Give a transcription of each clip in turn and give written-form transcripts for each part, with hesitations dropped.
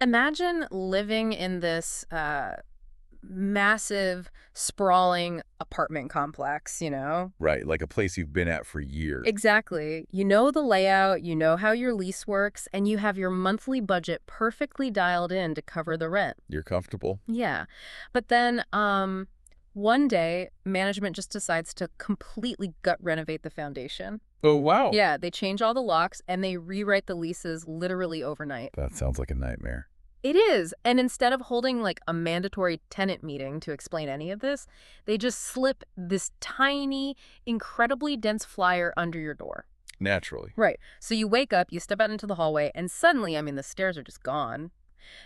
Imagine living in this massive, sprawling apartment complex, you know? Right, like a place you've been at for years. Exactly. You know the layout, you know how your lease works, and you have your monthly budget perfectly dialed in to cover the rent. You're comfortable? Yeah. But then, one day, management just decides to completely gut renovate the foundation. Oh, wow. Yeah, they change all the locks and they rewrite the leases literally overnight. That sounds like a nightmare. It is. And instead of holding like a mandatory tenant meeting to explain any of this, they just slip this tiny, incredibly dense flyer under your door. Naturally. Right. So you wake up, you step out into the hallway, and suddenly, I mean, the stairs are just gone.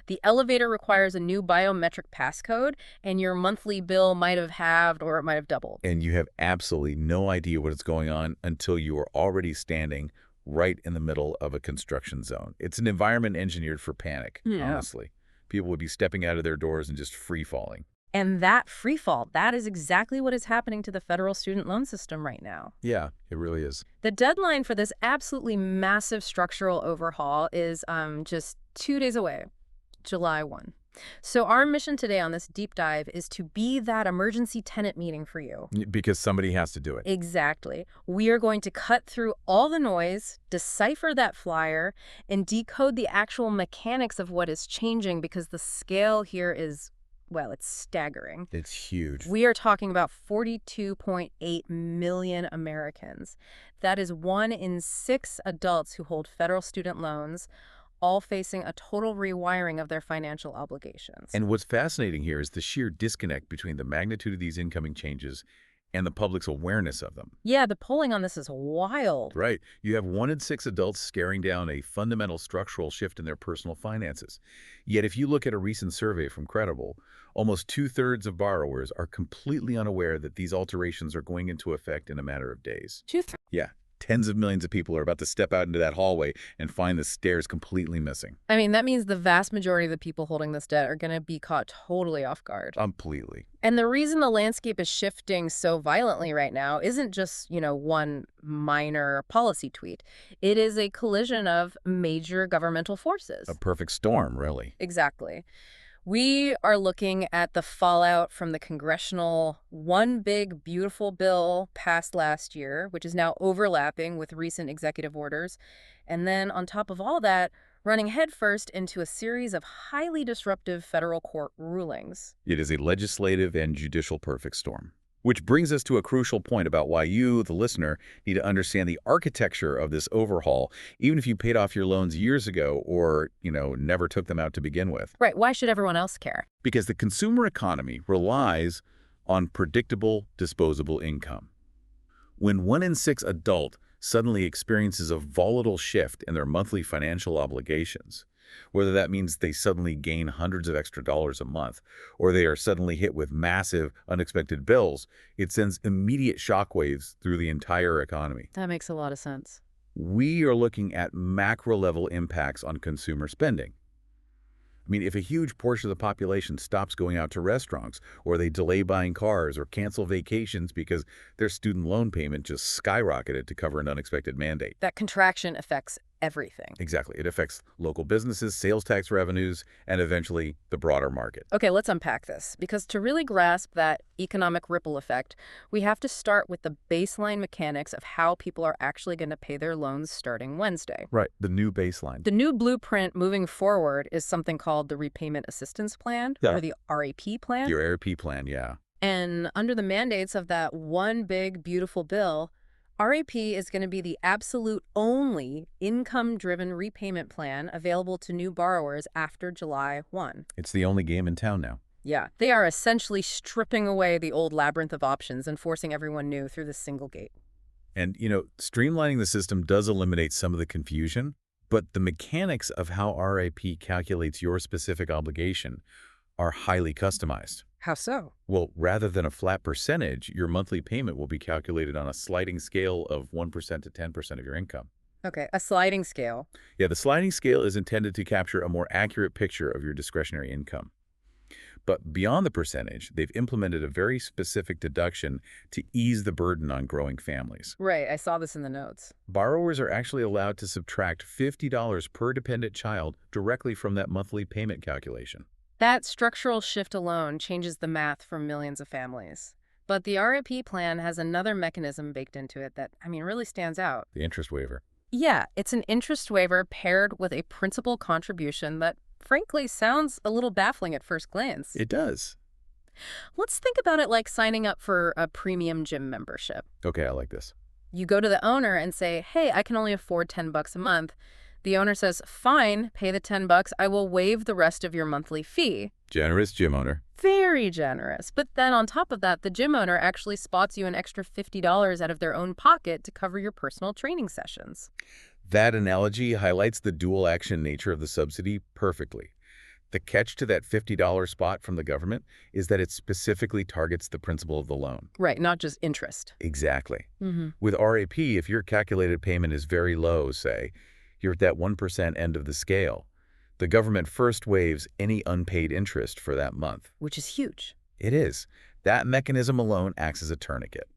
The elevator requires a new biometric passcode, and your monthly bill might have halved or it might have doubled. And you have absolutely no idea what is going on until you are already standing right in the middle of a construction zone. It's an environment engineered for panic, Yeah. honestly. People would be stepping out of their doors and just free falling. And that free fall, that is exactly what is happening to the federal student loan system right now. Yeah, it really is. The deadline for this absolutely massive structural overhaul is just 2 days away, July 1. So our mission today on this deep dive is to be that emergency tenant meeting for you. Because somebody has to do it. Exactly. We are going to cut through all the noise, decipher that flyer, and decode the actual mechanics of what is changing because the scale here is, well, it's staggering. It's huge. We are talking about 42.8 million Americans. That is 1 in 6 adults who hold federal student loans, all facing a total rewiring of their financial obligations. And what's fascinating here is the sheer disconnect between the magnitude of these incoming changes and the public's awareness of them. Yeah, the polling on this is wild. Right. You have 1 in 6 adults scaring down a fundamental structural shift in their personal finances. Yet if you look at a recent survey from Credible, almost 2/3 of borrowers are completely unaware that these alterations are going into effect in a matter of days. Truth. Yeah, tens of millions of people are about to step out into that hallway and find the stairs completely missing. I mean, that means the vast majority of the people holding this debt are going to be caught totally off guard. Completely. And the reason the landscape is shifting so violently right now isn't just, one minor policy tweak. It is a collision of major governmental forces. A perfect storm, really. Exactly. We are looking at the fallout from the congressional One Big Beautiful Bill passed last year, which is now overlapping with recent executive orders. And then on top of all that, running headfirst into a series of highly disruptive federal court rulings. It is a legislative and judicial perfect storm. Which brings us to a crucial point about why you, the listener, need to understand the architecture of this overhaul, even if you paid off your loans years ago or, never took them out to begin with. Right, why should everyone else care? Because the consumer economy relies on predictable, disposable income. When 1 in 6 adult suddenly experiences a volatile shift in their monthly financial obligations, whether that means they suddenly gain hundreds of extra dollars a month, or they are suddenly hit with massive, unexpected bills, it sends immediate shockwaves through the entire economy. That makes a lot of sense. We are looking at macro-level impacts on consumer spending. I mean, if a huge portion of the population stops going out to restaurants, or they delay buying cars, or cancel vacations because their student loan payment just skyrocketed to cover an unexpected mandate. That contraction affects everything. Exactly. It affects local businesses, sales tax revenues, and eventually the broader market. Okay, let's unpack this, because to really grasp that economic ripple effect, we have to start with the baseline mechanics of how people are actually going to pay their loans starting Wednesday. Right, the new baseline. The new blueprint moving forward is something called the Repayment Assistance Plan, Yeah. or the RAP plan. Your ARP plan, yeah. And under the mandates of that One Big Beautiful Bill, RAP is going to be the absolute only income-driven repayment plan available to new borrowers after July 1. It's the only game in town now. Yeah, they are essentially stripping away the old labyrinth of options and forcing everyone new through this single gate. And, streamlining the system does eliminate some of the confusion, but the mechanics of how RAP calculates your specific obligation are highly customized. How so? Well, rather than a flat percentage, your monthly payment will be calculated on a sliding scale of 1% to 10% of your income. Okay, a sliding scale. Yeah, the sliding scale is intended to capture a more accurate picture of your discretionary income. But beyond the percentage, they've implemented a very specific deduction to ease the burden on growing families. Right, I saw this in the notes. Borrowers are actually allowed to subtract $50 per dependent child directly from that monthly payment calculation. That structural shift alone changes the math for millions of families. But the RAP plan has another mechanism baked into it that, really stands out. The interest waiver. Yeah, it's an interest waiver paired with a principal contribution that, frankly, sounds a little baffling at first glance. It does. Let's think about it like signing up for a premium gym membership. Okay, I like this. You go to the owner and say, hey, I can only afford $10 a month. The owner says, fine, pay the $10. I will waive the rest of your monthly fee. Generous gym owner. Very generous. But then on top of that, the gym owner actually spots you an extra $50 out of their own pocket to cover your personal training sessions. That analogy highlights the dual action nature of the subsidy perfectly. The catch to that $50 spot from the government is that it specifically targets the principal of the loan. Right, not just interest. Exactly. Mm-hmm. With RAP, if your calculated payment is very low, say, you're at that 1% end of the scale, the government first waives any unpaid interest for that month. Which is huge. It is. That mechanism alone acts as a tourniquet.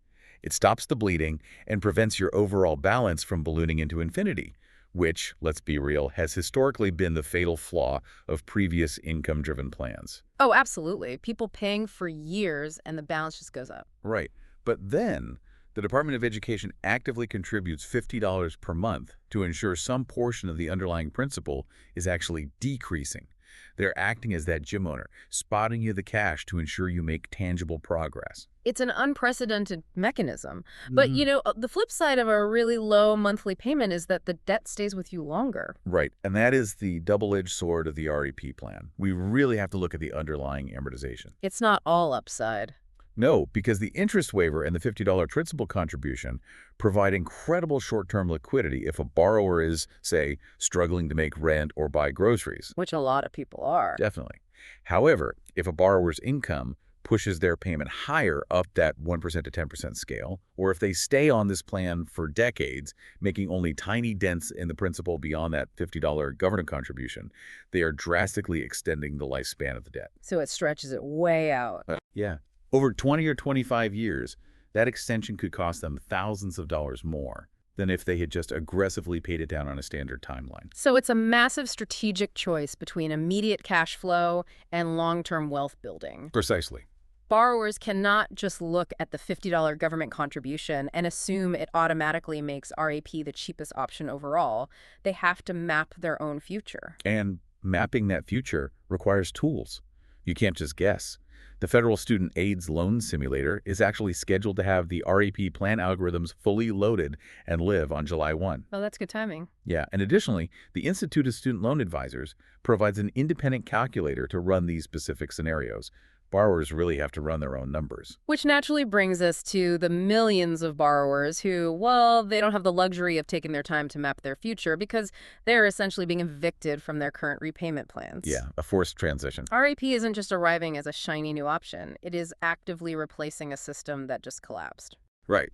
It stops the bleeding and prevents your overall balance from ballooning into infinity, which, let's be real, has historically been the fatal flaw of previous income-driven plans. Oh, absolutely. People paying for years and the balance just goes up. Right. But then, the Department of Education actively contributes $50 per month to ensure some portion of the underlying principal is actually decreasing. They're acting as that gym owner, spotting you the cash to ensure you make tangible progress. It's an unprecedented mechanism. But, the flip side of a really low monthly payment is that the debt stays with you longer. Right, and that is the double-edged sword of the REP plan. We really have to look at the underlying amortization. It's not all upside. No, because the interest waiver and the $50 principal contribution provide incredible short-term liquidity if a borrower is, say, struggling to make rent or buy groceries. Which a lot of people are. Definitely. However, if a borrower's income pushes their payment higher up that 1% to 10% scale, or if they stay on this plan for decades, making only tiny dents in the principal beyond that $50 government contribution, they are drastically extending the lifespan of the debt. So it stretches it way out. Yeah. Over 20 or 25 years, that extension could cost them thousands of dollars more than if they had just aggressively paid it down on a standard timeline. So it's a massive strategic choice between immediate cash flow and long-term wealth building. Precisely. Borrowers cannot just look at the $50 government contribution and assume it automatically makes RAP the cheapest option overall. They have to map their own future. And mapping that future requires tools. You can't just guess. The Federal Student AIDS Loan Simulator is actually scheduled to have the RAP plan algorithms fully loaded and live on July 1. Oh, that's good timing. Yeah, and additionally, the Institute of Student Loan Advisors provides an independent calculator to run these specific scenarios. Borrowers really have to run their own numbers. Which naturally brings us to the millions of borrowers who, well, they don't have the luxury of taking their time to map their future because they're essentially being evicted from their current repayment plans. Yeah, a forced transition. RAP isn't just arriving as a shiny new option. It is actively replacing a system that just collapsed. Right.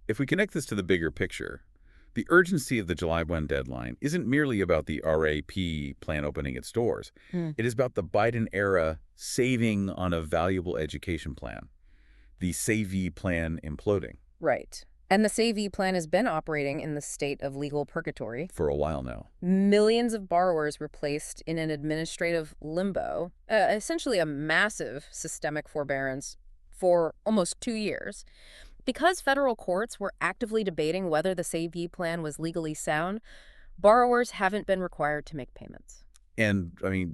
If we connect this to the bigger picture, the urgency of the July 1 deadline isn't merely about the RAP plan opening its doors. It is about the Biden era saving on a valuable education plan, the SAVE plan imploding. Right. And the SAVE plan has been operating in the state of legal purgatory For a while now. Millions of borrowers were placed in an administrative limbo, essentially a massive systemic forbearance for almost 2 years. Because federal courts were actively debating whether the SAVE plan was legally sound, borrowers haven't been required to make payments. And,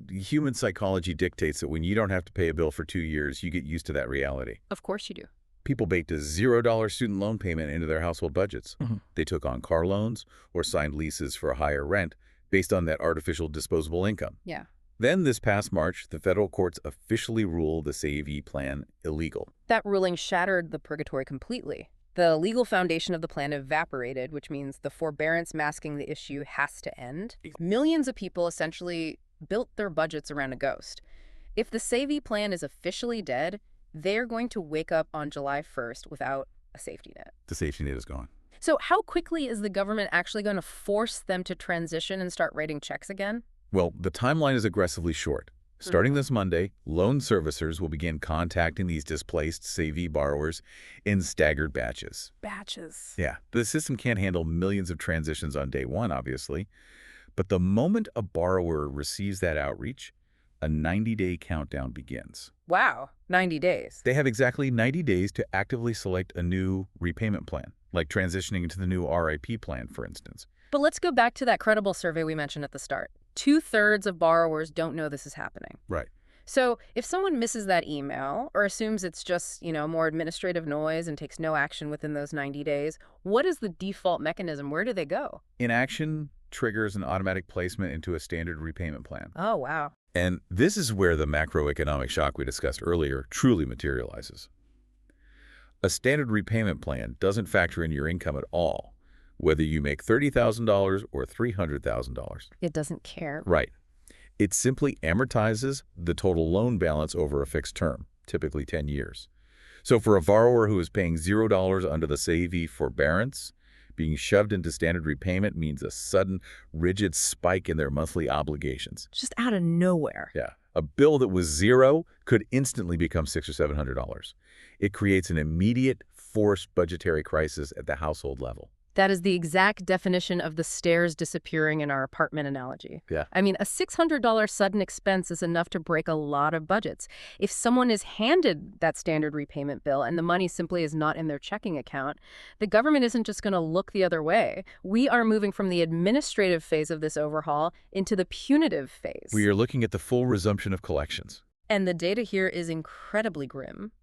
human psychology dictates that when you don't have to pay a bill for 2 years, you get used to that reality. Of course you do. People baked a $0 student loan payment into their household budgets. They took on car loans or signed leases for a higher rent based on that artificial disposable income. Yeah. Then this past March, the federal courts officially ruled the SAVE plan illegal. That ruling shattered the purgatory completely. The legal foundation of the plan evaporated, which means the forbearance masking the issue has to end. Millions of people essentially built their budgets around a ghost. If the SAVE plan is officially dead, they're going to wake up on July 1st without a safety net. The safety net is gone. So how quickly is the government actually going to force them to transition and start writing checks again? Well, the timeline is aggressively short. Starting this Monday, loan servicers will begin contacting these displaced Savvy borrowers in staggered batches. Batches. Yeah, the system can't handle millions of transitions on day one, obviously, but the moment a borrower receives that outreach, a 90-day countdown begins. Wow, 90 days. They have exactly 90 days to actively select a new repayment plan, like transitioning to the new RIP plan, for instance. But let's go back to that credible survey we mentioned at the start. 2/3 of borrowers don't know this is happening. Right. So if someone misses that email or assumes it's just, more administrative noise and takes no action within those 90 days, what is the default mechanism? Where do they go? Inaction triggers an automatic placement into a standard repayment plan. Oh, wow. And this is where the macroeconomic shock we discussed earlier truly materializes. A standard repayment plan doesn't factor in your income at all, whether you make $30,000 or $300,000. It doesn't care. Right. It simply amortizes the total loan balance over a fixed term, typically 10 years. So for a borrower who is paying $0 under the Savvy forbearance, being shoved into standard repayment means a sudden, rigid spike in their monthly obligations. Just out of nowhere. Yeah. A bill that was zero could instantly become $600 or $700. It creates an immediate, forced budgetary crisis at the household level. That is the exact definition of the stairs disappearing in our apartment analogy. Yeah. I mean, a $600 sudden expense is enough to break a lot of budgets. If someone is handed that standard repayment bill and the money simply is not in their checking account, the government isn't just going to look the other way. We are moving from the administrative phase of this overhaul into the punitive phase. We are looking at the full resumption of collections. And the data here is incredibly grim.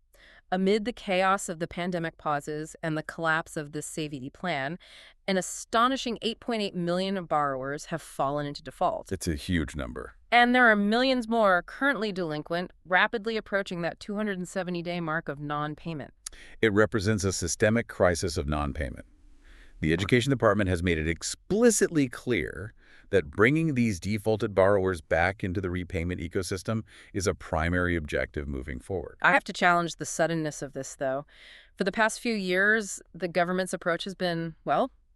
Amid the chaos of the pandemic pauses and the collapse of the Savvy plan, an astonishing 8.8 million of borrowers have fallen into default. It's a huge number. And there are millions more currently delinquent, rapidly approaching that 270-day mark of non-payment. It represents a systemic crisis of non-payment. The Education Department has made it explicitly clear that bringing these defaulted borrowers back into the repayment ecosystem is a primary objective moving forward. I have to challenge the suddenness of this, though. For the past few years, the government's approach has been,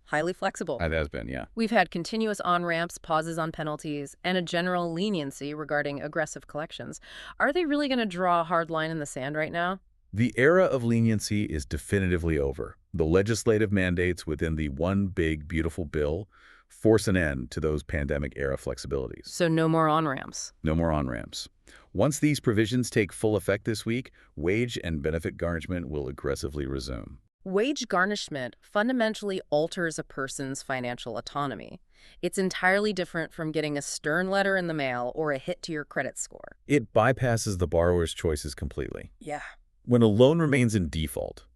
highly flexible. It has been, yeah. We've had continuous on-ramps, pauses on penalties, and a general leniency regarding aggressive collections. Are they really going to draw a hard line in the sand right now? The era of leniency is definitively over. The legislative mandates within the One Big Beautiful Bill force an end to those pandemic-era flexibilities. So no more on-ramps. No more on-ramps. Once these provisions take full effect this week, wage and benefit garnishment will aggressively resume. Wage garnishment fundamentally alters a person's financial autonomy. It's entirely different from getting a stern letter in the mail or a hit to your credit score. It bypasses the borrower's choices completely. Yeah. When a loan remains in default,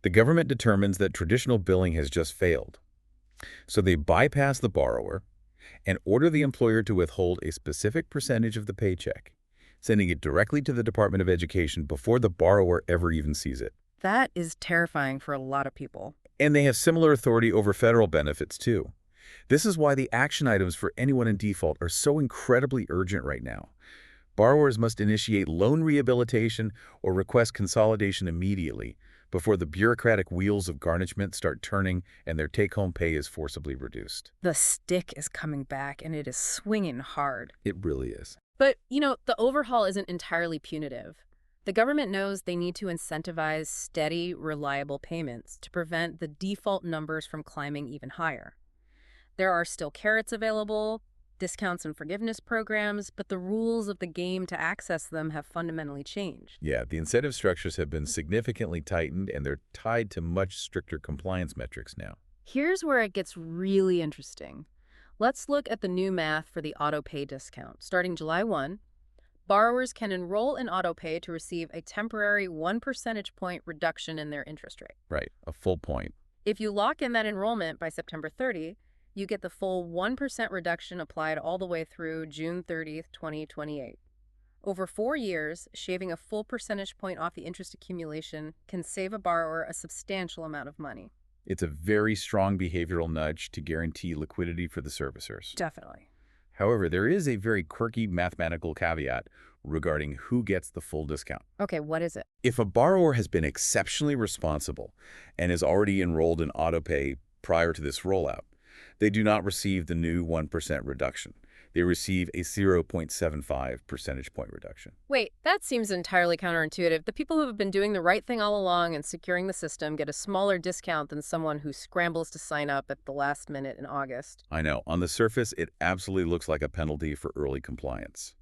the government determines that traditional billing has just failed. So they bypass the borrower and order the employer to withhold a specific percentage of the paycheck, sending it directly to the Department of Education before the borrower ever even sees it. That is terrifying for a lot of people. And they have similar authority over federal benefits, too. This is why the action items for anyone in default are so incredibly urgent right now. Borrowers must initiate loan rehabilitation or request consolidation immediately before the bureaucratic wheels of garnishment start turning and their take-home pay is forcibly reduced. The stick is coming back, and it is swinging hard. It really is. But, the overhaul isn't entirely punitive. The government knows they need to incentivize steady, reliable payments to prevent the default numbers from climbing even higher. There are still carrots available, discounts and forgiveness programs, but the rules of the game to access them have fundamentally changed. Yeah, the incentive structures have been significantly tightened, and they're tied to much stricter compliance metrics now. Here's where it gets really interesting. Let's look at the new math for the autopay discount. Starting July 1, borrowers can enroll in autopay to receive a temporary 1 percentage point reduction in their interest rate. Right, a full point. If you lock in that enrollment by September 30, you get the full 1% reduction applied all the way through June 30th, 2028. Over 4 years, shaving a full percentage point off the interest accumulation can save a borrower a substantial amount of money. It's a very strong behavioral nudge to guarantee liquidity for the servicers. Definitely. However, there is a very quirky mathematical caveat regarding who gets the full discount. Okay, what is it? If a borrower has been exceptionally responsible and is already enrolled in autopay prior to this rollout, they do not receive the new 1% reduction. they receive a 0.75 percentage point reduction. Wait, that seems entirely counterintuitive. The people who have been doing the right thing all along and securing the system get a smaller discount than someone who scrambles to sign up at the last minute in August. I know, on the surface, it absolutely looks like a penalty for early compliance.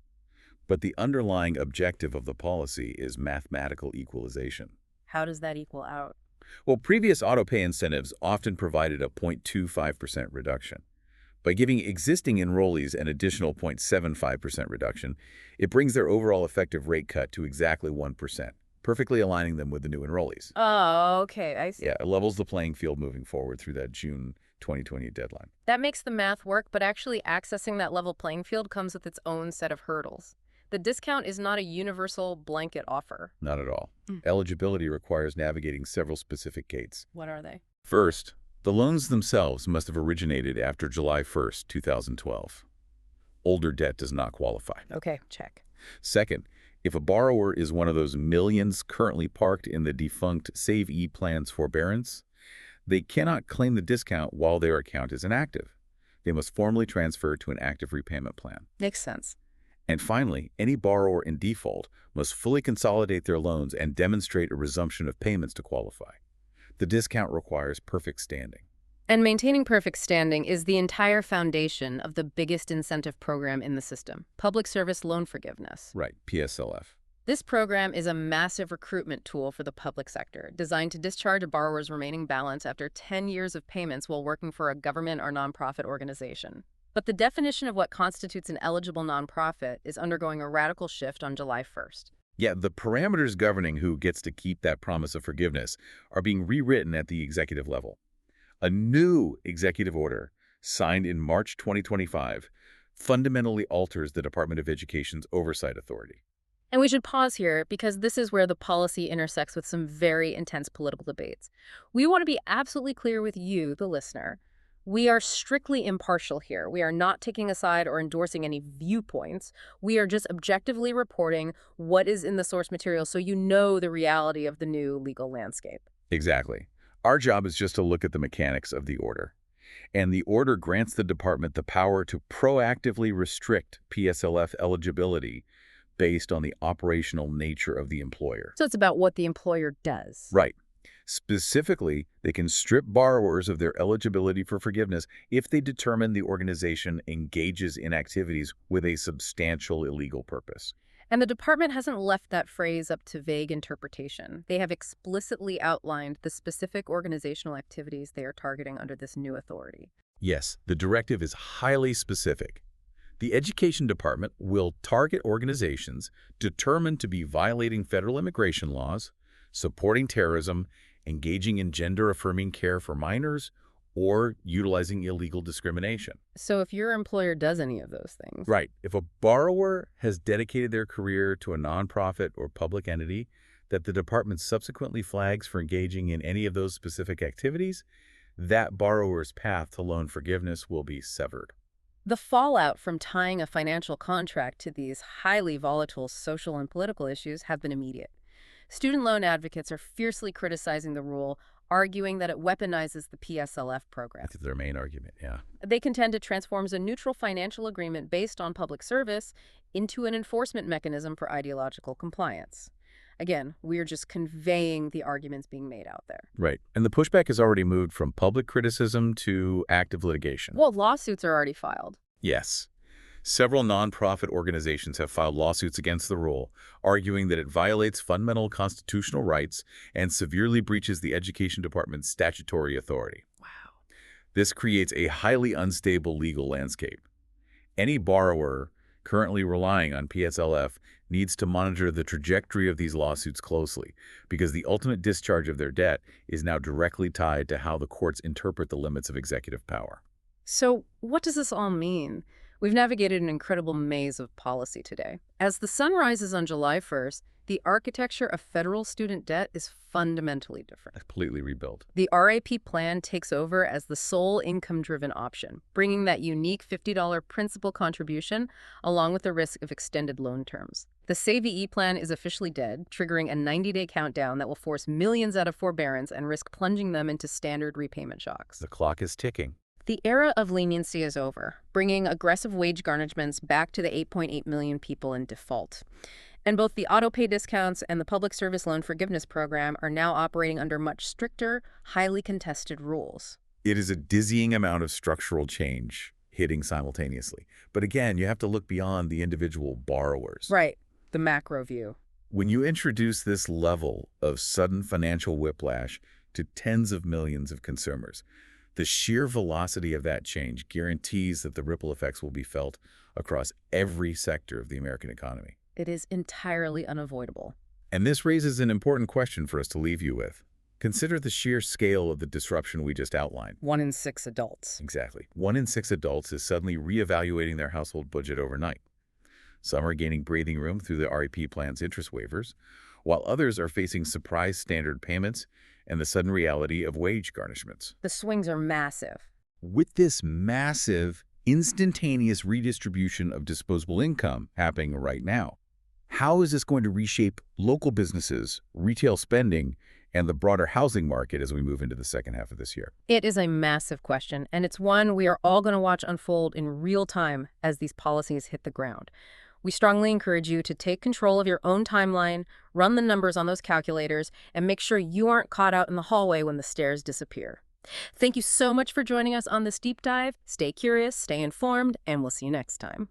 But the underlying objective of the policy is mathematical equalization. How does that equal out? Well, previous auto-pay incentives often provided a 0.25% reduction. By giving existing enrollees an additional 0.75% reduction, it brings their overall effective rate cut to exactly 1%, perfectly aligning them with the new enrollees. Oh, okay, I see. Yeah, it levels the playing field moving forward through that June 2020 deadline. That makes the math work, but actually accessing that level playing field comes with its own set of hurdles. The discount is not a universal blanket offer. Not at all. Mm. Eligibility requires navigating several specific gates. What are they? First, the loans themselves must have originated after July 1st, 2012. Older debt does not qualify. Okay, check. Second, if a borrower is one of those millions currently parked in the defunct Save E-Plan's forbearance, they cannot claim the discount while their account is inactive. They must formally transfer to an active repayment plan. Makes sense. And finally, any borrower in default must fully consolidate their loans and demonstrate a resumption of payments to qualify. The discount requires perfect standing. And maintaining perfect standing is the entire foundation of the biggest incentive program in the system, public service loan forgiveness. Right, PSLF. This program is a massive recruitment tool for the public sector, designed to discharge a borrower's remaining balance after 10 years of payments while working for a government or nonprofit organization. But the definition of what constitutes an eligible nonprofit is undergoing a radical shift on July 1st. Yeah, the parameters governing who gets to keep that promise of forgiveness are being rewritten at the executive level. A new executive order, signed in March 2025, fundamentally alters the Department of Education's oversight authority. And we should pause here because this is where the policy intersects with some very intense political debates. We want to be absolutely clear with you, the listener. We are strictly impartial here. We are not taking a side or endorsing any viewpoints. We are just objectively reporting what is in the source material so you know the reality of the new legal landscape. Exactly. Our job is just to look at the mechanics of the order. And the order grants the department the power to proactively restrict PSLF eligibility based on the operational nature of the employer. So it's about what the employer does. Right. Specifically, they can strip borrowers of their eligibility for forgiveness if they determine the organization engages in activities with a substantial illegal purpose. And the department hasn't left that phrase up to vague interpretation. They have explicitly outlined the specific organizational activities they are targeting under this new authority. Yes, the directive is highly specific. The Education Department will target organizations determined to be violating federal immigration laws, supporting terrorism, engaging in gender-affirming care for minors, or utilizing illegal discrimination. So if your employer does any of those things. Right. If a borrower has dedicated their career to a nonprofit or public entity that the department subsequently flags for engaging in any of those specific activities, that borrower's path to loan forgiveness will be severed. The fallout from tying a financial contract to these highly volatile social and political issues have been immediate. Student loan advocates are fiercely criticizing the rule, arguing that it weaponizes the PSLF program. That's their main argument, yeah. They contend it transforms a neutral financial agreement based on public service into an enforcement mechanism for ideological compliance. Again, we're just conveying the arguments being made out there. Right. And the pushback has already moved from public criticism to active litigation. Well, lawsuits are already filed. Yes. Several nonprofit organizations have filed lawsuits against the rule, arguing that it violates fundamental constitutional rights and severely breaches the Education Department's statutory authority. Wow. This creates a highly unstable legal landscape. Any borrower currently relying on PSLF needs to monitor the trajectory of these lawsuits closely, because the ultimate discharge of their debt is now directly tied to how the courts interpret the limits of executive power. So what does this all mean? We've navigated an incredible maze of policy today. As the sun rises on July 1st, the architecture of federal student debt is fundamentally different. Completely rebuilt. The RAP plan takes over as the sole income-driven option, bringing that unique $50 principal contribution along with the risk of extended loan terms. The Save EE plan is officially dead, triggering a 90-day countdown that will force millions out of forbearance and risk plunging them into standard repayment shocks. The clock is ticking. The era of leniency is over, bringing aggressive wage garnishments back to the 8.8 million people in default. And both the auto-pay discounts and the Public Service Loan Forgiveness Program are now operating under much stricter, highly contested rules. It is a dizzying amount of structural change hitting simultaneously. But again, you have to look beyond the individual borrowers. Right, the macro view. When you introduce this level of sudden financial whiplash to tens of millions of consumers, the sheer velocity of that change guarantees that the ripple effects will be felt across every sector of the American economy. It is entirely unavoidable. And this raises an important question for us to leave you with. Consider the sheer scale of the disruption we just outlined. 1 in 6 adults. Exactly. 1 in 6 adults is suddenly reevaluating their household budget overnight. Some are gaining breathing room through the REP plan's interest waivers, while others are facing surprise standard payments and the sudden reality of wage garnishments. The swings are massive. With this massive, instantaneous redistribution of disposable income happening right now, how is this going to reshape local businesses, retail spending, and the broader housing market as we move into the second half of this year? It is a massive question, and it's one we are all going to watch unfold in real time as these policies hit the ground. We strongly encourage you to take control of your own timeline, run the numbers on those calculators, and make sure you aren't caught out in the hallway when the stairs disappear. Thank you so much for joining us on this deep dive. Stay curious, stay informed, and we'll see you next time.